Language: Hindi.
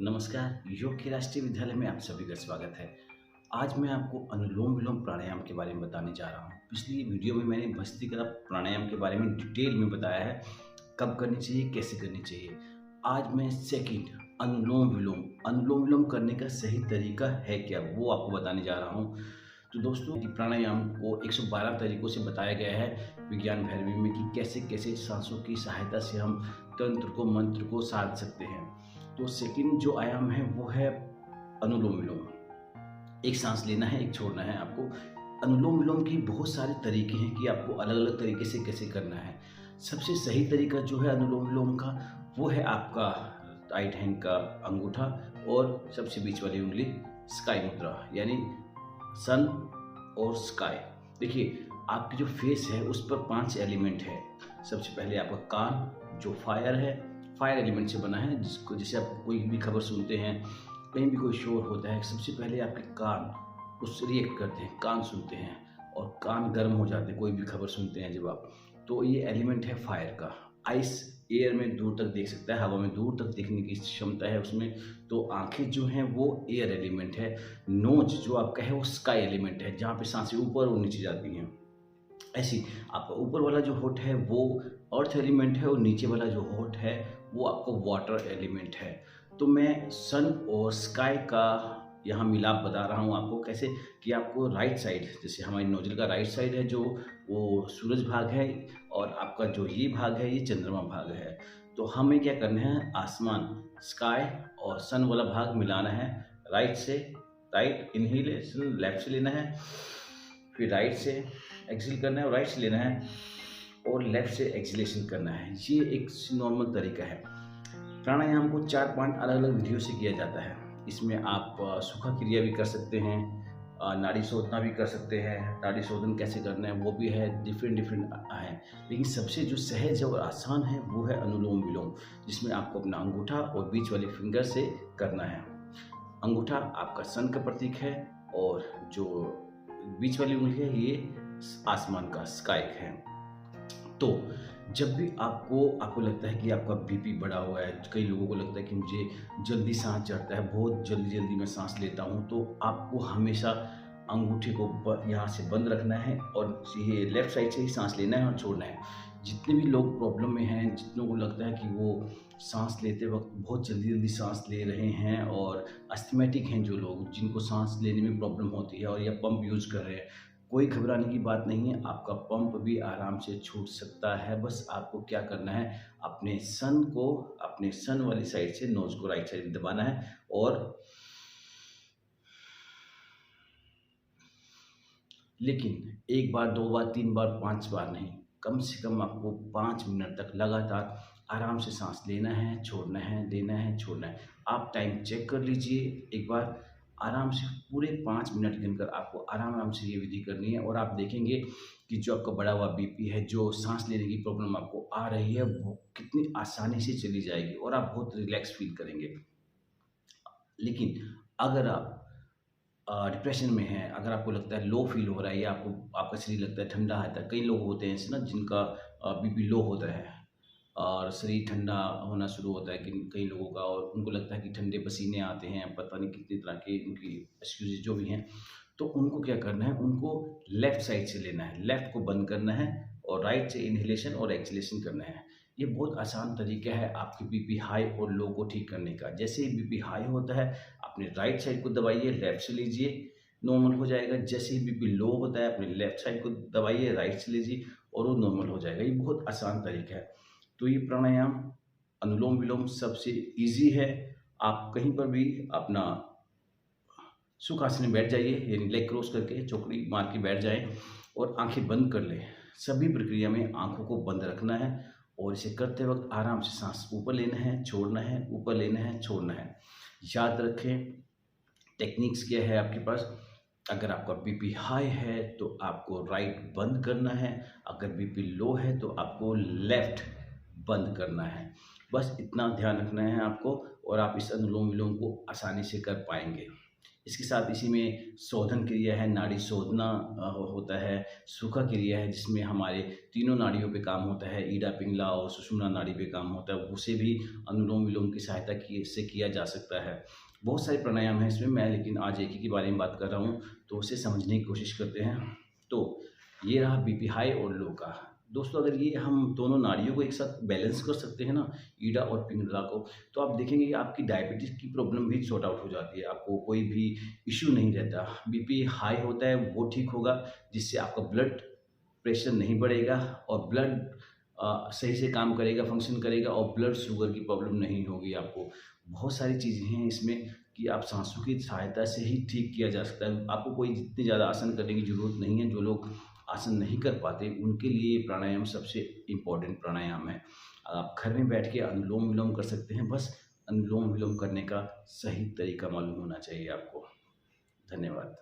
नमस्कार, योग के राष्ट्रीय विद्यालय में आप सभी का स्वागत है। आज मैं आपको अनुलोम विलोम प्राणायाम के बारे में बताने जा रहा हूँ। पिछली वीडियो में मैंने भस्त्रिका प्राणायाम के बारे में डिटेल में बताया है, कब करनी चाहिए, कैसे करनी चाहिए। आज मैं सेकंड अनुलोम विलोम करने का सही तरीका है क्या, वो आपको बताने जा रहा हूँ। तो दोस्तों, कि प्राणायाम को 112 तरीकों से बताया गया है विज्ञान भैरवी में कि कैसे-कैसे सांसों की सहायता से हम तंत्र को, मंत्र को साध सकते हैं। तो सेकंड जो आयाम है वो है अनुलोम विलोम। एक सांस लेना है, एक छोड़ना है आपको। अनुलोम विलोम के बहुत सारे तरीके हैं कि आपको अलग-अलग तरीके से कैसे करना है। सबसे सही तरीका जो है अनुलोम विलोम का, वो है आपका राइट हैंड का अंगूठा और सबसे बीच वाली उंगली स्काई मुद्रा, यानी सन और स्काई। देखिए, आपकी जो फेस है उस पर 5 एलिमेंट है। सबसे पहले आपका कान जो फायर एलिमेंट से बना है, जिसको जैसे आप कोई भी खबर सुनते हैं, कहीं भी कोई शोर होता है, सबसे पहले आपके कान उससे रिएक्ट करते हैं, कान सुनते हैं और कान गर्म हो जाते हैं कोई भी खबर सुनते हैं जब आप। तो ये एलिमेंट है फायर का। आइस एयर में दूर तक देख सकता है, हवा में दूर तक देखने की क्षमता है उसमें। तो आंखें जो हैं वो एयर एलिमेंट है। नोज जो आपका है वो स्काई एलिमेंट है, जहाँ पे सांसें ऊपर और नीचे जाती हैं। ऐसी आपका ऊपर वाला जो होठ है वो अर्थ एलिमेंट है और नीचे वाला जो होठ है वो आपका वाटर एलिमेंट है। तो मैं सन और स्काई का यहाँ मिलाप बता रहा हूँ आपको, कैसे कि आपको राइट साइड, जैसे हमारी नोजल का राइट साइड है जो वो सूरज भाग है, और आपका जो ये भाग है ये चंद्रमा भाग है। तो हमें क्या करना है, आसमान स्काई और सन वाला भाग मिलाना है। राइट से राइट इनहेलेशन लेफ्ट से लेना है, फिर राइट से एक्सहेल करना है और राइट से लेना है, और लेफ्ट से एक्सहेलेशन करना है। ये एक नॉर्मल तरीका है। प्राणायाम को 4-5 अलग-अलग विधियों से किया जाता है। इसमें आप सूखा क्रिया भी कर सकते हैं, नाड़ी शोधना भी कर सकते हैं। नाड़ी शोधन कैसे करना है वो भी है, डिफरेंट है। लेकिन सबसे जो सहज और आसान है वो है अनुलोम विलोम, जिसमें आपको अपना अंगूठा और बीच वाले फिंगर से करना है। अंगूठा आपका सन का प्रतीक है और जो बीच वाली उंगली है ये आसमान का स्काई है। तो जब भी आपको लगता है कि आपका बीपी बढ़ा हुआ है, कई लोगों को लगता है कि मुझे जल्दी सांस चढ़ता है, बहुत जल्दी मैं सांस लेता हूँ, तो आपको हमेशा अंगूठे को यहाँ से बंद रखना है और ये लेफ्ट साइड से ही सांस लेना है और छोड़ना है। जितने भी लोग प्रॉब्लम में हैं, जितनों को लगता है कि वो सांस लेते वक्त बहुत जल्दी सांस ले रहे हैं, और अस्थमैटिक हैं जो लोग, जिनको सांस लेने में प्रॉब्लम होती है और या पंप यूज़ कर रहे हैं, कोई घबराने की बात नहीं है। आपका पंप भी आराम से छूट सकता है। बस आपको क्या करना है, अपने सन वाली साइड से नोज को राइट साइड दबाना है, और लेकिन 1 बार, 2 बार, 3 बार, 5 बार नहीं, कम से कम आपको 5 मिनट तक लगातार आराम से सांस लेना है, छोड़ना है, लेना है, छोड़ना है। आप टाइम चेक कर लीजिए एक बार, आराम से पूरे 5 मिनट गिनकर आपको आराम से ये विधि करनी है, और आप देखेंगे कि जो आपका बढ़ा हुआ बीपी है, जो सांस लेने की प्रॉब्लम आपको आ रही है, वो कितनी आसानी से चली जाएगी और आप बहुत रिलैक्स फील करेंगे। लेकिन अगर आप डिप्रेशन में हैं, अगर आपको लगता है लो फील हो रहा है, या आपका शरीर लगता है ठंडा आता है, कई लोग होते हैं ऐसे ना जिनका बीपी लो होता है और शरीर ठंडा होना शुरू होता है कई लोगों का, और उनको लगता है कि ठंडे पसीने आते हैं, पता नहीं कितनी तरह के उनकी एक्सक्यूजेज जो भी हैं। तो उनको क्या करना है, उनको लेफ्ट साइड से लेना है, लेफ्ट को बंद करना है और राइट से इनहेलेशन और एक्सहेलेशन करना है। ये बहुत आसान तरीका है आपकी बीपी हाई और लो को ठीक करने का। जैसे ही बीपी हाई होता है, अपने राइट साइड को दबाइए, लेफ्ट से लीजिए, नॉर्मल हो जाएगा। जैसे ही बीपी लो होता है, अपने लेफ्ट साइड को दबाइए, राइट से लीजिए और वो नॉर्मल हो जाएगा। ये बहुत आसान तरीका है। तो ये प्राणायाम अनुलोम विलोम सबसे ईजी है। आप कहीं पर भी अपना सुखासन में बैठ जाइए, यानी लेग क्रॉस करके चौकड़ी मार के बैठ जाएं और आंखें बंद कर लें। सभी प्रक्रिया में आंखों को बंद रखना है और इसे करते वक्त आराम से सांस ऊपर लेना है, छोड़ना है, ऊपर लेना है, छोड़ना है। याद रखें, टेक्निक्स क्या है आपके पास। अगर आपका बीपी हाई है तो आपको राइट बंद करना है, अगर बीपी लो है तो आपको लेफ्ट बंद करना है। बस इतना ध्यान रखना है आपको, और आप इस अनुलोम विलोम को आसानी से कर पाएंगे। इसके साथ इसी में शोधन क्रिया है, नाड़ी शोधना होता है, सूखा क्रिया है जिसमें हमारे तीनों नाड़ियों पे काम होता है, ईडा पिंगला और सुषुम्ना नाड़ी पे काम होता है, उसे भी अनुलोम विलोम की सहायता से किया जा सकता है। बहुत सारे प्राणायाम हैं इसमें, मैं लेकिन आज एक ही के बारे में बात कर रहा हूँ, तो उसे समझने की कोशिश करते हैं। तो ये रहा बीपी हाई और लो का। दोस्तों अगर ये हम दोनों नाड़ियों को एक साथ बैलेंस कर सकते हैं ना, ईडा और पिंगला को, तो आप देखेंगे कि आपकी डायबिटीज़ की प्रॉब्लम भी सॉर्ट आउट हो जाती है, आपको कोई भी इश्यू नहीं रहता। बीपी हाई होता है वो ठीक होगा, जिससे आपका ब्लड प्रेशर नहीं बढ़ेगा और ब्लड सही से काम करेगा, फंक्शन करेगा और ब्लड शुगर की प्रॉब्लम नहीं होगी आपको। बहुत सारी चीज़ें हैं इसमें कि आप सांसों की सहायता से ही ठीक किया जा सकता है। आपको कोई जितनी ज़्यादा आसन करने की ज़रूरत नहीं है। जो लोग आसन नहीं कर पाते उनके लिए ये प्राणायाम सबसे इम्पोर्टेंट प्राणायाम है। आप घर में बैठ के अनुलोम विलोम कर सकते हैं, बस अनुलोम विलोम करने का सही तरीका मालूम होना चाहिए आपको। धन्यवाद।